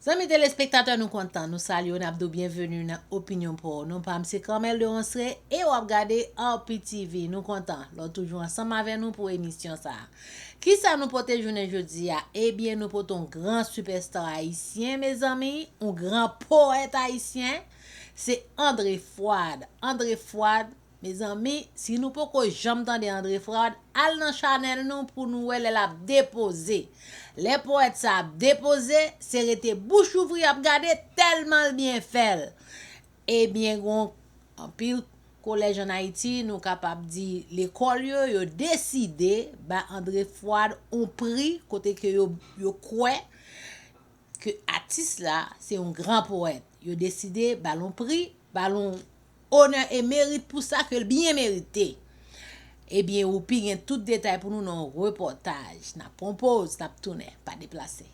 Amis téléspectateurs, nous contents, nous saluons, nous bienvenue dans Opinion pour nous. Pam c'est Carmel de Onsre et on regarder RPTV. Nous contents, nous toujours ensemble avec nous pour émission ça. Qui ça nous porte journée jeudi a? Eh bien, nous portons un grand superstar haïtien, mes amis, un grand poète haïtien, c'est André Fouad. André Fouad, mes amis, si nous pouvons jamais entendre André Fouad, al dans channel nous pour nous elle a déposé. Les poètes ça déposé, c'est resté bouche ouvrie à regarder tellement bien fait. Eh bien, en pile collège en Haïti, nous capable dire l'école yo décidé ba André Fouad on prix côté que yo croit que artiste là, c'est un grand poète. Yo décidé ballon prix, ballon honneur et mérite pour ça que le bien mérité. Eh bien, ou puis tout détail pour nous dans le reportage. N'a propose, n'a tourné, pas déplacé.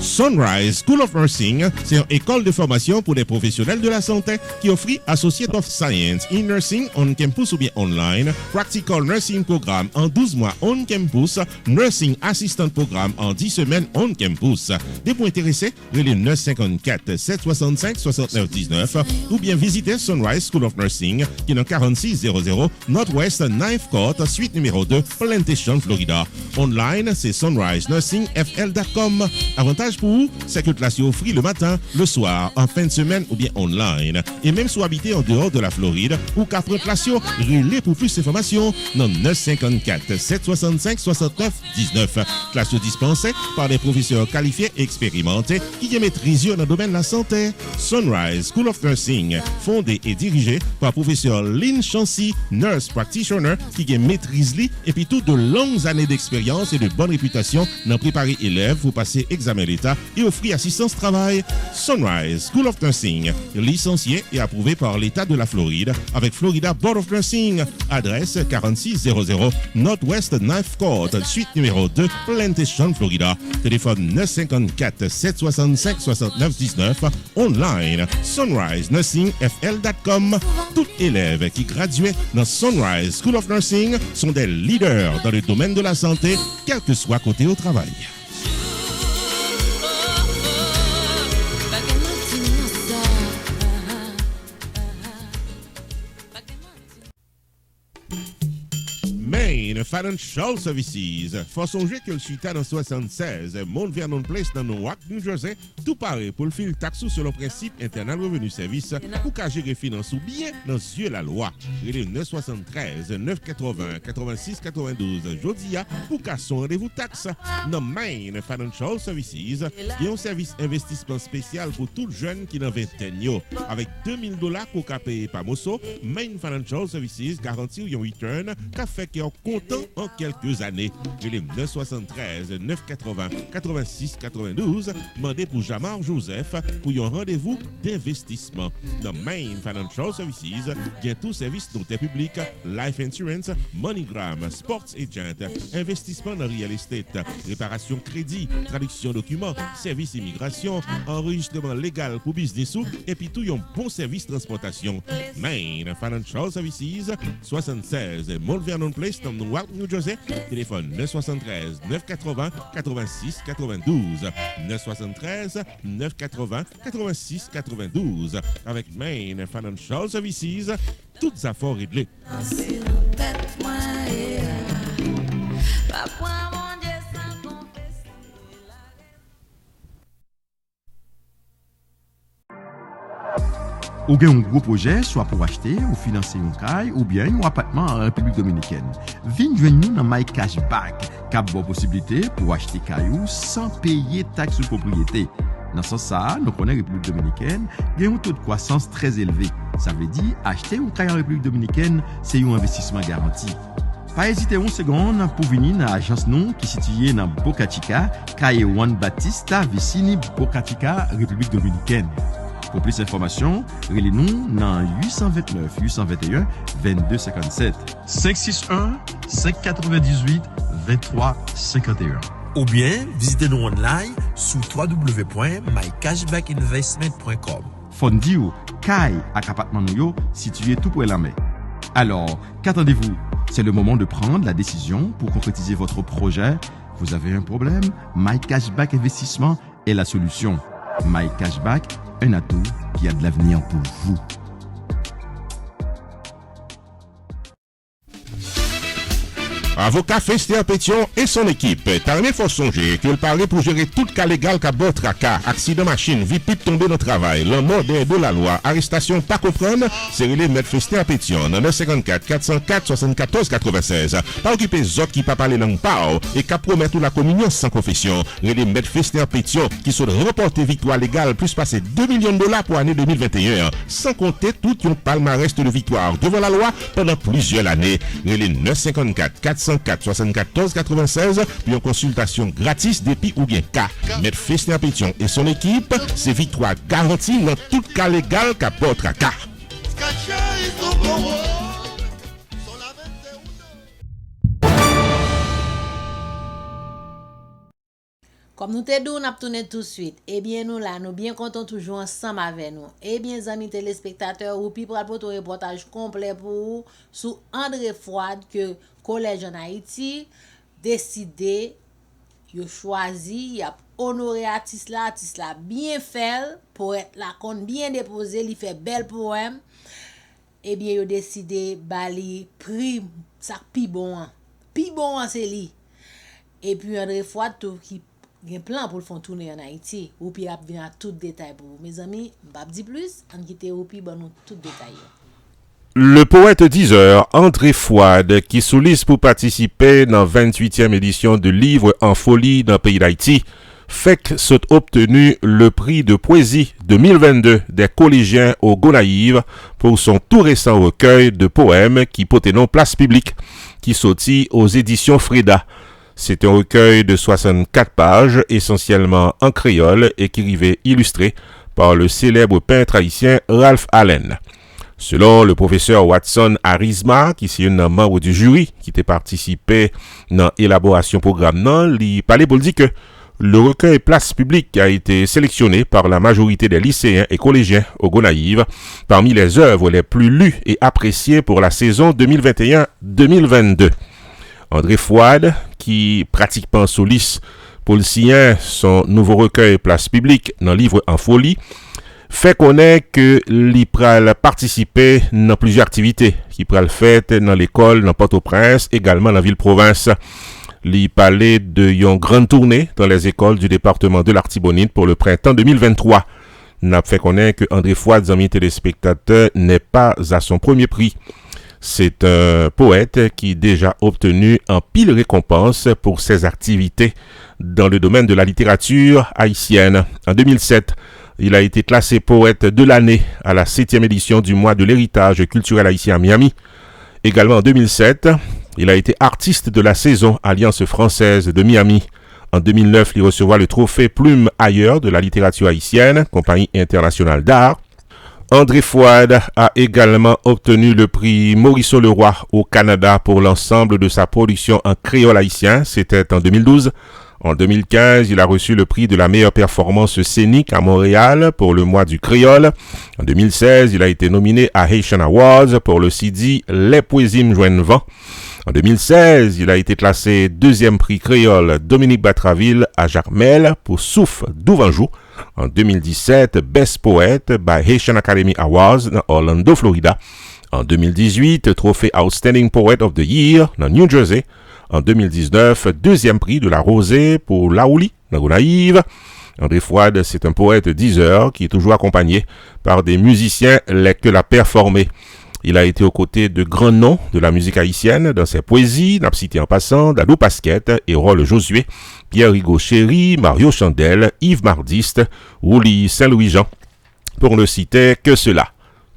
Sunrise School of Nursing, c'est une école de formation pour les professionnels de la santé qui offre Associate of Science in Nursing on campus ou bien online, Practical Nursing Programme en 12 mois on campus, Nursing Assistant Programme en 10 semaines on campus. Des points intéressés, relais 954 765 69 19 ou bien visitez Sunrise School of Nursing qui est dans 4600 Northwest 9th Court, suite numéro 2, Plantation, Florida. Online, c'est sunrisenursingfl.com. Avantage pour vous, c'est que classe est offre le matin, le soir, en fin de semaine ou bien online. Et même si vous habitez en dehors de la Floride ou qu'après classe, relais pour plus d'informations dans 954 765 69 19. Classe dispensée par des professeurs qualifiés et expérimentés qui maîtrisent dans le domaine de la santé. Sunrise School of Nursing, fondé et dirigé par professeur Lynn Chancy, nurse practitioner qui maîtrise et puis toutes de longues années d'expérience et de bonne réputation dans préparer élèves pour passer examen d'État et offrir assistance travail. Sunrise School of Nursing, licencié et approuvé par l'État de la Floride avec Florida Board of Nursing. Adresse 4600 Northwest 9th Court, suite numéro 2, Plantation, Florida. Téléphone 954 765 69 19. Online, sunrisenursingfl.com. Tout élève qui graduait dans Sunrise School of Nursing sont des leaders dans le domaine de la santé, quel que soit côté au travail. Main Financial Services. Faut songer que le suite dans 76, Mount Vernon Place dans Newark, New Jersey, tout pareil pour le fil taxe sur le principe internal revenu service pour qu'à gérer finance ou bien dans yeux la loi. Il est 973 980 86 92 Jodia pour qu'à son rendez-vous taxe. Dans Main Financial Services, il y a un service investissement spécial pour tout jeune qui n'a 20 ans. Avec $2000 pour qu'à payer par Mosso, Main Financial Services garantit un return qu'a fait qu'il est content en quelques années. Il est 973 980 86 92. Mandez pour Jamar Joseph pour un rendez-vous d'investissement. Dans Main Financial Services, il y a tout service d'intérêt public, life insurance, MoneyGram, sports agent, investissement dans real estate, réparation crédit, traduction documents, service immigration, enregistrement légal pour business et puis tout un bon service transportation. Main Financial Services, 76 Mount Vernon Place, dans Newark, New Jersey. Téléphone 973 980 86 92. 973 980 86 92. Avec Main Financial Services, toutes affaires réglées. Ou bien un gros projet, soit pour acheter ou financer un caille ou bien un appartement en République Dominicaine. Viens joindre nous dans My Cashback, cap bonne possibilité pour acheter caillou sans payer taxe de propriété. Dans ce sens, nous connaissons la République Dominicaine, il y a un taux de croissance très élevé. Ça veut dire, acheter un caille en République Dominicaine, c'est un investissement garanti. Pas hésiter une seconde pour venir dans l'agence nous qui est située dans Boca Chica, Calle Juan Batista, Vicini, Boca Chica, République Dominicaine. Pour plus d'informations, relez-nous dans 829 821 2257 561 598 2351. Ou bien, visitez-nous online sur www.mycashbackinvestment.com. Fondio, Kai à appartement nous situé tout près de la mer. Alors, qu'attendez-vous? C'est le moment de prendre la décision pour concrétiser votre projet. Vous avez un problème? My Cashback Investissement est la solution. My Cashback, un atout qui a de l'avenir pour vous. Avocat Fester Pétion et son équipe. Tarné faut songer que le parler pour gérer tout cas légal qu'a bon tracas, accident machine, vie pip tomber dans le travail, le mode de la loi, arrestation pas comprendre, c'est relé mettre Fester Pétion dans 954 404 74 96. Pas occuper zot qui pas parler langue pao et qu'a promettre la communion sans confession. Relé mettre Fester Pétion qui sont remporté victoire légale plus passer 2 millions de dollars pour l'année 2021, sans compter tout un palmarès de victoire devant la loi pendant plusieurs années. Relé 954 404 74 96 puis en consultation gratis depuis ou bien cas. Maître Fester Pétion et son équipe, c'est victoire garantie dans tout cas légal qu'a porte à cas. Comme nous te dou, n'a tourné tout de suite. Eh bien, nous là, nous bien contents toujours ensemble avec nous. Eh bien, amis téléspectateurs, ou puis pour un reportage complet pour vous sur André Fouad que Collège en Haïti décidé, il a choisi, il a honoré artiste là bien fait, pour être là, qu'on bien déposé, il fait bel poème. Eh bien, il a décidé, bali prix, ça pi bon c'est lui. Et puis André Fouad qui un plan pour le faire tourner en Haïti. Ou puis ap vient tout détail pour vous. Mes amis, m'pa di plus, on quitte ou puis bon nous tout détail. Le poète 10h André Fouad qui sollicite pour participer dans 28e édition de Livre en folie dans le pays d'Haïti fait que s'est obtenu le prix de poésie 2022 des collégiens au Gonaïve pour son tout récent recueil de poèmes qui porte nom Place Publique qui sortit aux éditions Freda. C'est un recueil de 64 pages, essentiellement en créole, écrivé illustré par le célèbre peintre haïtien Ralph Allen. Selon le professeur Watson Arizma, qui est un membre du jury qui a participé dans l'élaboration programme, il parlait pour dire que le recueil Place Publique a été sélectionné par la majorité des lycéens et collégiens au Gonaïve parmi les œuvres les plus lues et appréciées pour la saison 2021-2022. André Fouad, qui pratiquement soliste pour le signer son nouveau recueil Place Publique dans Livre en folie, fait connaître que il pral participer dans plusieurs activités qui pral faites dans l'école dans Port-au-Prince, également dans ville-province. Il parlait de une grande tournée dans les écoles du département de l'Artibonite pour le printemps 2023. N'a fait connaître que André Fouad, amis téléspectateurs, n'est pas à son premier prix. C'est un poète qui a déjà obtenu un pile récompense pour ses activités dans le domaine de la littérature haïtienne. En 2007, il a été classé poète de l'année à la 7e édition du mois de l'héritage culturel haïtien à Miami. Également en 2007, il a été artiste de la saison Alliance française de Miami. En 2009, il recevra le trophée Plume ailleurs de la littérature haïtienne, compagnie internationale d'art. André Fouad a également obtenu le prix Mauriceau Leroy au Canada pour l'ensemble de sa production en créole haïtien. C'était en 2012. En 2015, il a reçu le prix de la meilleure performance scénique à Montréal pour le mois du créole. En 2016, il a été nominé à Haitian Awards pour le CD Les Poésies m'joignent vent. En 2016, il a été classé deuxième prix créole Dominique Batraville à Jacmel pour Souffle d'Ouvanjou. En 2017, Best Poet by Haitian Academy Awards dans Orlando, Florida. En 2018, trophée Outstanding Poet of the Year dans New Jersey. En 2019, deuxième prix de la Rosée pour Laouli dans Gonaïve. André Fouad, c'est un poète 10 heures qui est toujours accompagné par des musiciens que l'a performé. Il a été aux côtés de grands noms de la musique haïtienne dans ses poésies, n'a cité en passant Dado Pasquette, Hérole Josué, Pierre Rigaud Chéry, Mario Chandel, Yves Mardiste, Rouli Saint-Louis-Jean. Pour ne citer que cela.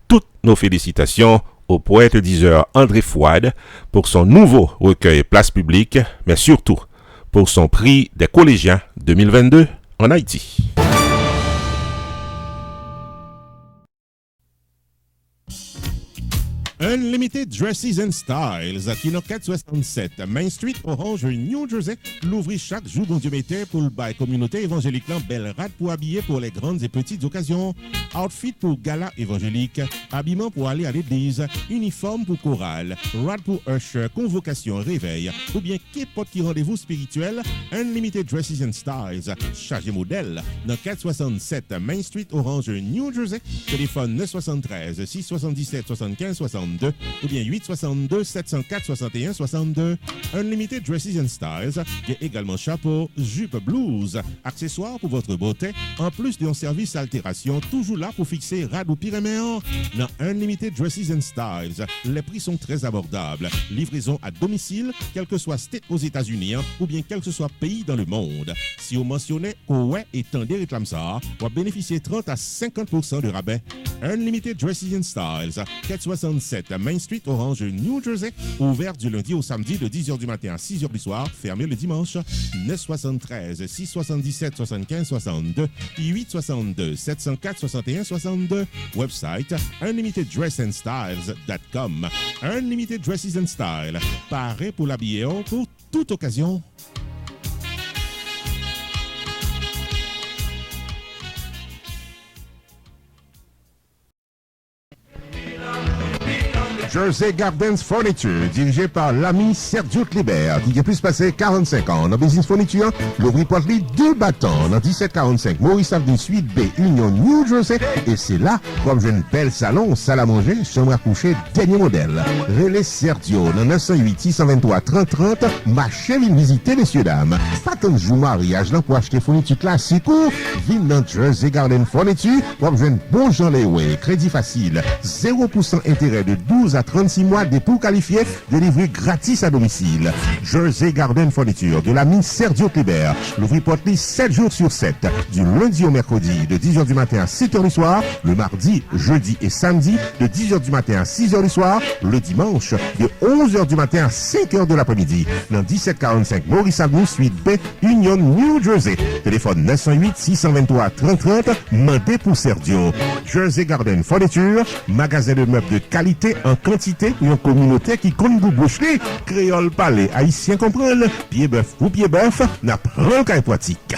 Toutes nos félicitations au poète 10 heures André Fouad pour son nouveau recueil Place Publique, mais surtout pour son prix des collégiens 2022 en Haïti. Unlimited Dresses and Styles, qui est 467 Main Street, Orange, New Jersey, l'ouvrit chaque jour bon Dieu mettait pour le bail communauté évangélique belle rate pour habiller pour les grandes et petites occasions, outfit pour gala évangélique, habillement pour aller à l'église, uniforme pour chorale, rate pour usher, convocation, réveil, ou bien qu'importe qui rendez-vous spirituel, Unlimited Dresses and Styles, chargé modèle, dans 467 Main Street, Orange, New Jersey, téléphone 973 677 75 62 ou bien 862 704 61 62. Unlimited Dresses and Styles, qui est également chapeau, jupe blues, accessoires pour votre beauté, en plus d'un service altération, toujours là pour fixer rad ou pyréméen. Dans Unlimited Dresses and Styles, les prix sont très abordables. Livraison à domicile, quel que soit state aux États-Unis ou bien quel que soit pays dans le monde. Si vous mentionnez ouais et tendez réclame ça, vous bénéficiez 30 à 50% de rabais. Unlimited Dresses and Styles, 467 Main Street, Orange, New Jersey, ouvert du lundi au samedi de 10h du matin à 6h du soir, fermé le dimanche. 973 677 75 62 862 704 61 62. Website unlimiteddressandstyles.com. Unlimited Dresses and Style, paré pour l'habiller pour toute occasion. Jersey Gardens Furniture, dirigé par l'ami Sergio Kleber, qui a plus passé 45 ans dans business fourniture, l'ouvrit porte-lit 2 battants dans 1745 Maurice Avenue Suite B, Union, New Jersey, et c'est là, comme j'ai une belle salon, salle à manger, chambre à coucher, dernier modèle. Relais Sergio, dans 908 623 30 30, marchez vite visiter, messieurs, dames. Pas tant de jours mariage, là, pour acheter fourniture classique ou, vine dans Jersey Garden Furniture, comme j'ai une bon Jean Lewe, crédit facile, 0% intérêt de 12 à 36 mois dépôt qualifié, délivré gratis à domicile. Jersey Garden Furniture de l'ami Sergio Kleber. L'ouvrit porte-lit 7 jours sur 7, du lundi au mercredi de 10h du matin à 7h du soir, le mardi, jeudi et samedi de 10h du matin à 6h du soir, le dimanche de 11h du matin à 5h de l'après-midi. Dans 1745 Maurice Avenue, Suite B, Union, New Jersey. Téléphone 908 623 30 30, mandé pour Sergio. Jersey Garden Furniture, magasin de meubles de qualité en quantité pour une communauté qui compte vous boucher, créole parler, haïtien comprendre, pied bœuf ou pied bœuf, n'a pas qu'à pratique.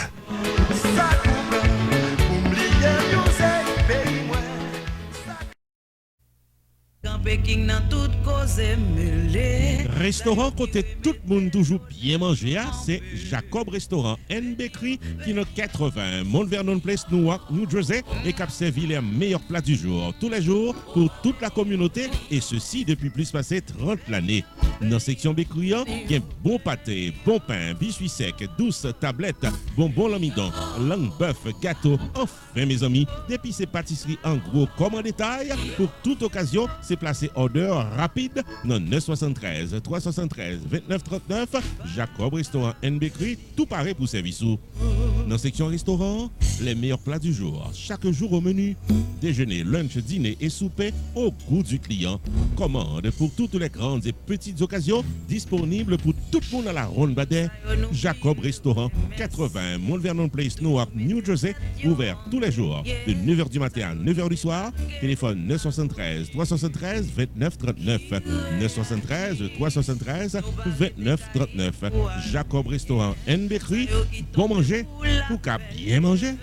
Restaurant côté tout le monde toujours bien manger, c'est Jacob Restaurant and Bakery qui est 80 Mount Vernon Place, Newark, New Jersey et qui a servi les meilleurs plats du jour, tous les jours pour toute la communauté et ceci depuis plus passé 30 l'année. Dans la section bakery, il y a bon pâté, bon pain, biscuits secs, douces tablettes, bonbons l'amidon, langue bœuf, gâteau. Enfin mes amis, depuis ces pâtisseries en gros comme en détail, pour toute occasion, c'est placé order rapide dans 973 373 29 39 Jacob Restaurant and Bakery, tout pareil pour service. Dans la section restaurant, les meilleurs plats du jour, chaque jour au menu, déjeuner, lunch, dîner et souper au goût du client. Commande pour toutes les grandes et petites occasions, disponible pour tout le monde à la ronde badet. Jacob Restaurant, 80 Mount Vernon Place, Newark, New Jersey, ouvert tous les jours de 9h du matin à 9h du soir. Téléphone 973 373 29 39 973 373 29 39. Jacob Restaurant and Bakery, bon manger pour qu'à bien manger.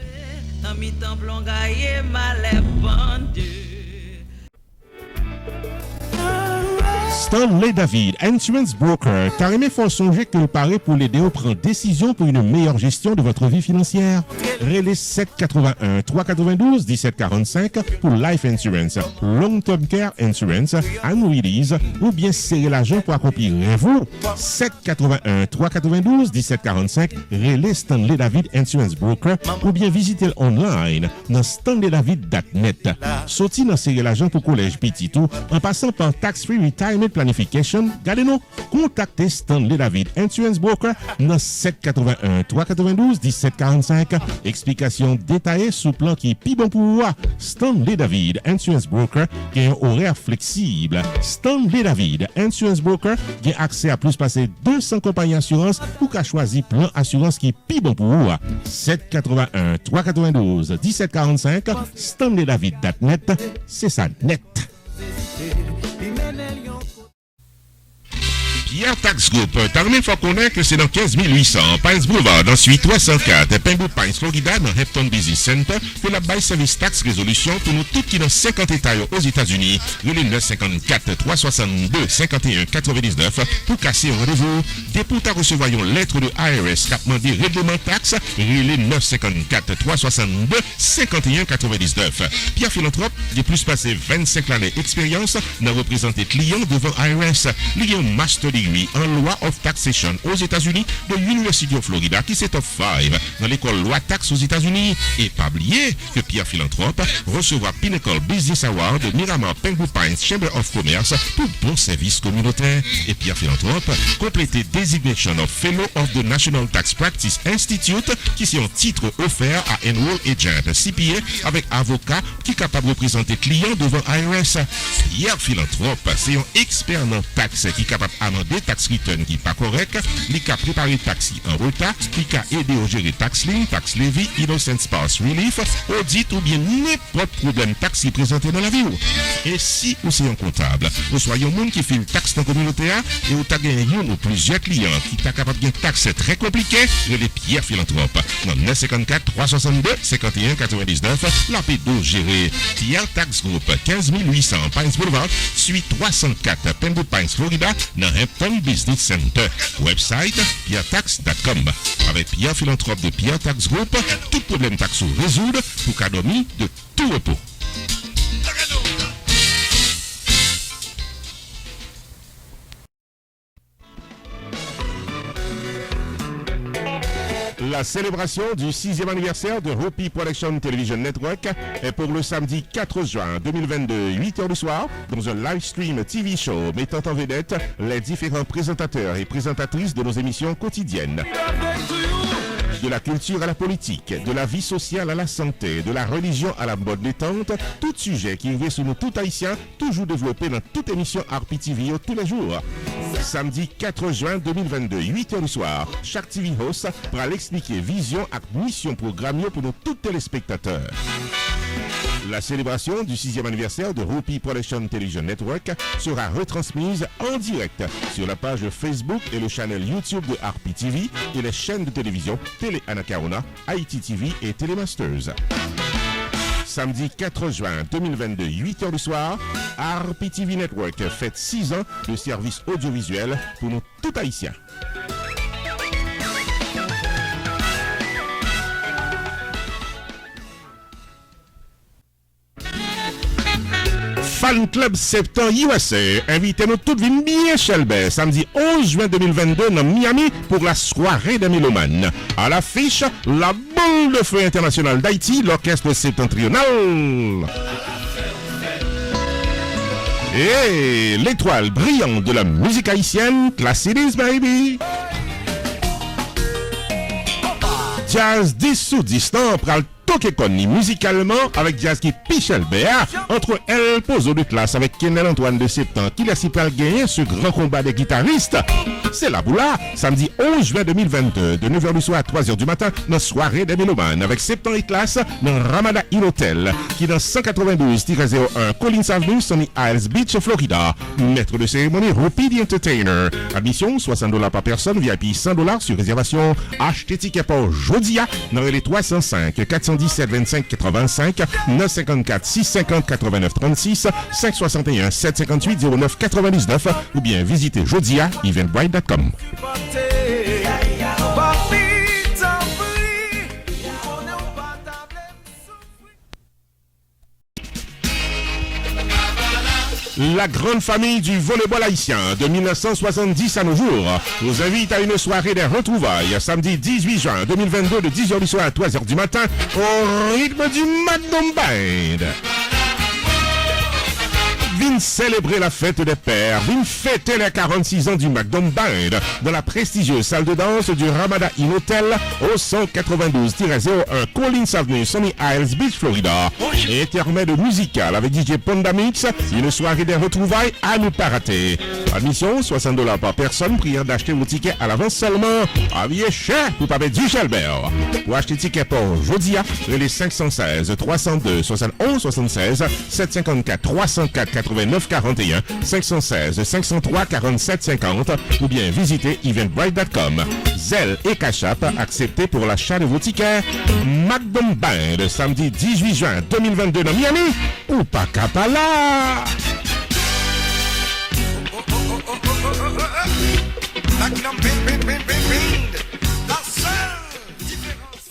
Stanley David, Insurance Broker, car aimé faut songer que le paraît pour l'aider à prendre décision pour une meilleure gestion de votre vie financière. Relais 781 392 1745 pour Life Insurance, Long Term Care Insurance, Annuities ou bien serrer l'argent pour accomplir vous. 781 392 1745 Relais Stanley David Insurance Broker ou bien visitez online dans stanleydavid.net. Sorti dans serrer l'argent pour collège petit tout en passant par Tax Free Retirement Planification, gardez-nous, contactez Stanley David Insurance Broker dans 781 392 1745. Explication détaillée sous plan qui est plus bon pour vous. Stanley David Insurance Broker qui a un horaire flexible. Stanley David Insurance Broker qui a accès à plus passer 200 compagnies d'assurance pour qu'à choisir plan assurance qui est plus bon pour vous. 781 392 1745 Stanleydavid.net, c'est ça net. Pierre Tax Group, t'as même faut connaître que c'est dans 15 800, Pines Boulevard, dans suite 304, Pembroke Pines, Florida, dans Hampton Business Center, pour la bail service tax résolution pour nous tous qui dans 50 États aux États-Unis, le 954 362 51 99 pour casser un rendez-vous. Dès pour ta recevoir une lettre de IRS qui a demandé règlement taxe, le 954 362 51 99. Pierre Philanthrope, de plus passé 25 années d'expérience, n'a représenté clients devant IRS. Il y a un master degree en loi of taxation aux États-Unis de l'University of Florida qui s'est top 5 dans l'école loi taxe aux États-Unis. Et pas oublier que Pierre Philanthrope recevra Pinnacle Business Award de Miramar Pembroke Pines Chamber of Commerce pour bon service communautaire. Et Pierre Philanthrope complété Designation of Fellow of the National Tax Practice Institute qui c'est un titre offert à Enroll Agent CPA avec avocat qui est capable de représenter client devant IRS. Pierre Philanthrope, c'est un expert en taxe qui est capable d'amender tax return qui n'est pas correct, qui a préparé taxi en retard, qui a aidé à gérer tax lien, tax levy, innocent spouse relief, audit ou bien n'importe problème taxe qui présenté dans la vie. Et si vous êtes un comptable, vous soyez un monde qui fait une taxe dans la communauté et vous avez gagné un ou plusieurs clients qui sont capables de taxe très compliqué, je les Pierre Philanthrope. Dans 954 362 51 99, la P12 gérée. Pierre Tax Group, 15 800 Pines Boulevard, suite 304 Pembroke Pines, Florida, dans Hampton Business Center. Website pierretax.com. Avec Pierre Philanthrope de Pierre Tax Group, tout problème taxe résoudre pour cadeau de tout repos. La célébration du 6e anniversaire de Hopi Production Television Network est pour le samedi 4 juin 2022, 8h du soir, dans un live stream TV show mettant en vedette les différents présentateurs et présentatrices de nos émissions quotidiennes. De la culture à la politique, de la vie sociale à la santé, de la religion à la mode détente, tout sujet qui arrive sur nous tout haïtiens, toujours développé dans toute émission RPTV tous les jours. Samedi 4 juin 2022, 8h du soir, chaque TV host pourra l'expliquer vision et mission programme pour nos tous téléspectateurs. La célébration du 6e anniversaire de Hopi Production Television Network sera retransmise en direct sur la page Facebook et le channel YouTube de RPTV et les chaînes de télévision Télé Anacarona, Haïti TV et Télémasters. Samedi 4 juin 2022, 8h du soir, RPTV Network fête 6 ans de service audiovisuel pour nous tout haïtiens. Fan Club Septembre USA invite nous toutes venir bien Shelby samedi 11 juin 2022 dans Miami pour la soirée des mélomanes. À l'affiche, la boule de feu internationale d'Haïti, l'orchestre septentrional. Et l'étoile brillante de la musique haïtienne, Classidis Baby. Jazz 10 sous 10 ans pour toquer connu musicalement avec jazz qui Pichel Béa entre El Pozo de classe avec Kenel Antoine de Septembre qui a si pas gagné ce grand combat des guitaristes. C'est la boula, samedi 11 juin 2022 de 9h du soir à 3h du matin dans soirée des mélomanes avec Septembre et classe dans Ramada Inn Hotel qui dans 192-01 Collins Avenue, Sunny Isles Beach, Florida. Maître de cérémonie Hopi the Entertainer. Admission $60 par personne, VIP $100 sur réservation. Achetez ticket pour Jodia dans les 305 417 25 85 954 650 89 36 561 758 09 99 ou bien visitez Jodia eventbrite.com. La grande famille du volleyball haïtien de 1970 à nos jours vous invite à une soirée des retrouvailles samedi 18 juin 2022 de 10h du soir à 3h du matin au rythme du Magnum Band. Viens célébrer la fête des pères, viens fêter les 46 ans du Magnum Band dans la prestigieuse salle de danse du Ramada Inn Hotel au 192-01 Collins Avenue, Sunny Isles Beach, Florida. Intermède musical avec DJ Pondamix, une soirée des retrouvailles à ne pas rater. Admission, $60 par personne, priant d'acheter vos tickets à l'avance seulement. Aviez cher pour pas mettre du Chalbert. Pour acheter tickets pour Jodia, les 516 302 71 76 754 304 89 41 516 503 47 50 ou bien visitez eventbrite.com. Zelle et Cachap acceptés pour l'achat de vos tickets. Magnum Band, samedi 18 juin 2022 dans Miami ou pas Capala. Magnum Band, la seule différence.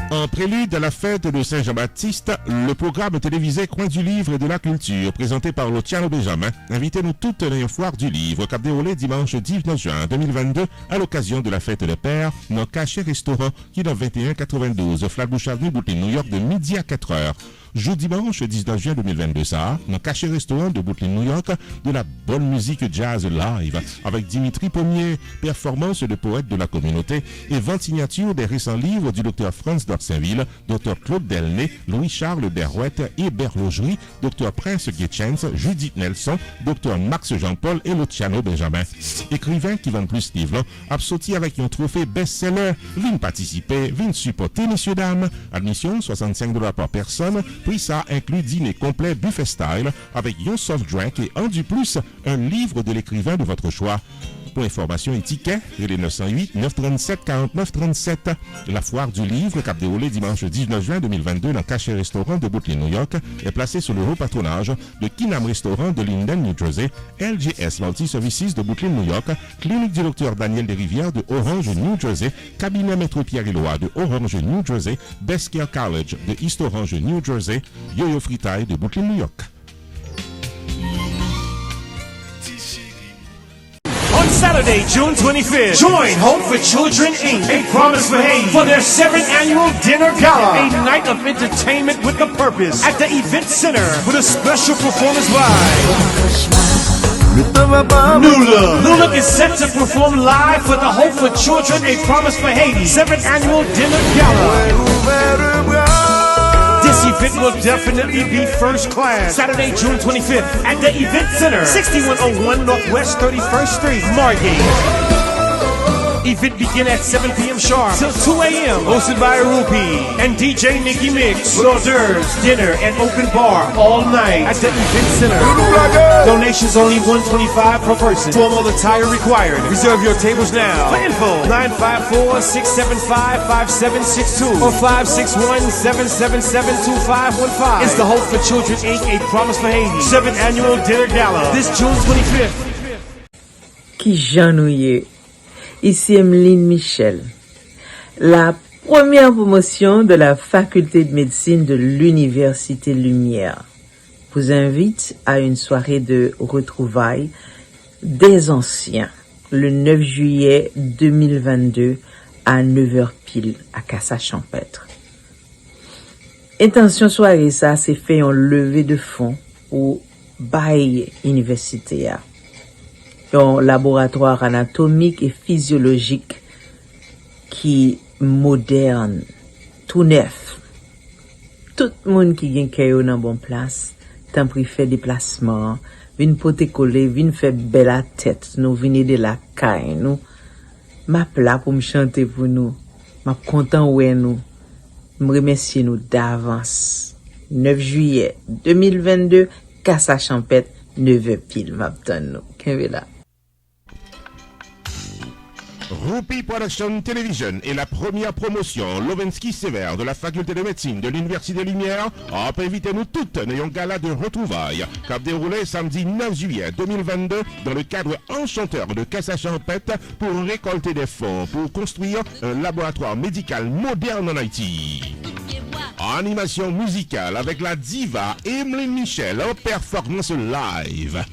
En prélude à la fête de Saint-Jean-Baptiste, le programme télévisé Coin du livre et de la culture, présenté par Luciano Benjamin, invitez-nous toutes dans une foire du livre, cap déroulé dimanche 19 juin 2022 à l'occasion de la fête des pères, dans Cachet Restaurant, qui est dans 2192 Flatbush Avenue, Brooklyn, New York, de midi à 4h. Jour dimanche 19 juin 2022, ça, dans Cachet Restaurant de Brooklyn, New York, de la bonne musique jazz live, avec Dimitri Pommier, performance de poètes de la communauté, et 20 signatures des récents livres du Dr. Franz d'Orsainville, Dr. Claude Delnay, Louis-Charles Derouette et Berlogerie, Dr. Prince Guetchens, Judith Nelson, Dr. Max Jean-Paul et Luciano Benjamin. Écrivains qui vendent plus de livres, absortis avec un trophée best-seller, viennent participer, viennent supporter, messieurs, dames. Admission, $65 par personne. Prix ça inclut dîner complet buffet style avec un soft drink et en du plus, un livre de l'écrivain de votre choix. Pour information et tickets, les 908 937 49 37. La foire du livre, cap déroulé dimanche 19 juin 2022 dans Cachet Restaurant de Brooklyn, New York, est placé sous le haut patronage de Kinam Restaurant de Linden, New Jersey, LGS Multi Services de Brooklyn, New York, Clinique du Dr. Daniel Desrivières de Orange, New Jersey, Cabinet Maître Pierre Éloi de Orange, New Jersey, Best Care College de East Orange, New Jersey, Yo-Yo Fritaille de Brooklyn, New York. On Saturday, June 25th, join Hope for Children, Inc., A Promise for Haiti, for their 7th annual dinner gala, a night of entertainment with a purpose, at the Event Center, with a special performance by New Look is set to perform live for the Hope for Children, A Promise for Haiti 7th annual dinner gala. This event will definitely be first class. Saturday, June 25th at the Event Center, 6101 Northwest 31st Street, Margate. Event begin at 7 p.m. sharp till 2 a.m. Hosted by Rupi and DJ Nicky Mix. With hors d'oeuvres, dinner, and open bar all night at the Event Center. Donations only $125 per person. Formal attire required. Reserve your tables now. For info, 954-675-5762 or 561-777-2515. It's the Hope for Children, Inc., A Promise for Haiti 7th Annual Dinner Gala. This June 25th. Qui janouillé. Ici Emeline Michel. La première promotion de la faculté de médecine de l'Université Lumière vous invite à une soirée de retrouvailles des anciens le 9 juillet 2022 à 9h pile à Cassa-Champêtre. Intention soirée ça c'est fait en levée de fonds au bail universitaire. Un laboratoire anatomique et physiologique qui moderne, tout neuf. Tout le monde qui vient caillou dans bon place, tant pris fait déplacement, vinn pote coller, vinn fait belle la tête, nous venez de la caille, nous. M'a plat pour me chanter pour nous. M'a content ouais nous. Me remercier nous d'avance. 9 juillet 2022, Cassa-Champêtre, 9h pile, m'attend nous. Qu'est-ce là? Rupi Production Television est la première promotion Lovensky Sévère de la faculté de médecine de l'Université Lumière a invité nous toutes à un gala de retrouvailles qui a déroulé samedi 9 juillet 2022 dans le cadre enchanteur de Cassa-Champêtre pour récolter des fonds pour construire un laboratoire médical moderne en Haïti. Animation musicale avec la diva Emeline Michel en performance live.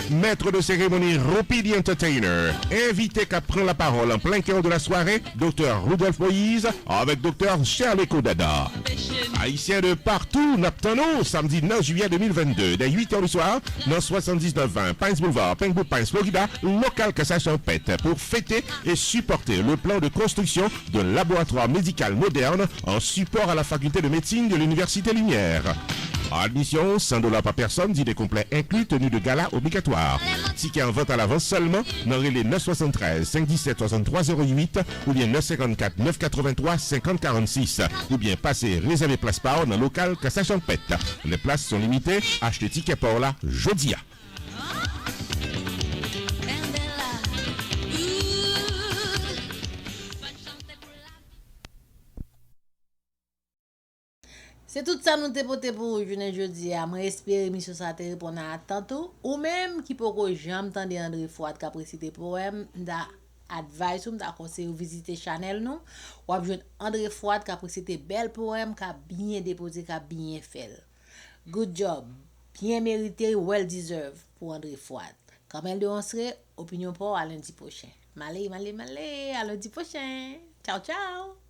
maître de cérémonie Roupidi Entertainer. Invité qui prend la parole en plein cœur de la soirée, Dr. Rudolph Moïse avec Dr. Shirley Kodada. Haïtiens de partout, Naptano, samedi 9 juillet 2022, dès 8h du soir, dans 7920 Pines Boulevard, Penwood Pines, Florida, local Cassation Pet, pour fêter et supporter le plan de construction d'un laboratoire médical moderne en support à la faculté de médecine de l'Université Lumière. Admission, $100 par personne, dîner complet inclus, tenue de gala obligatoire. Ticket en vente à l'avance seulement dans les 973 517 63 08 ou bien 954 983 50 46 ou bien passer réserver place par dans le local Cassa Champette. Les places sont limitées, achetez ticket pour là, jodia. C'est tout ça nous te pote pour jeudi à moi espérer mission ça te répondre à tantôt ou même qui peut que j'aime tande André Fouad qui a précité poème da advice ou da conseil visiter channel nous ou a joindre André Fouad qui a précité bel poème qui a bien déposé qui a bien fait. Good job, bien mérité, well deserved pour André Fouad. Comme elle de serait opinion pour à lundi prochain. Malé à lundi prochain. Ciao ciao.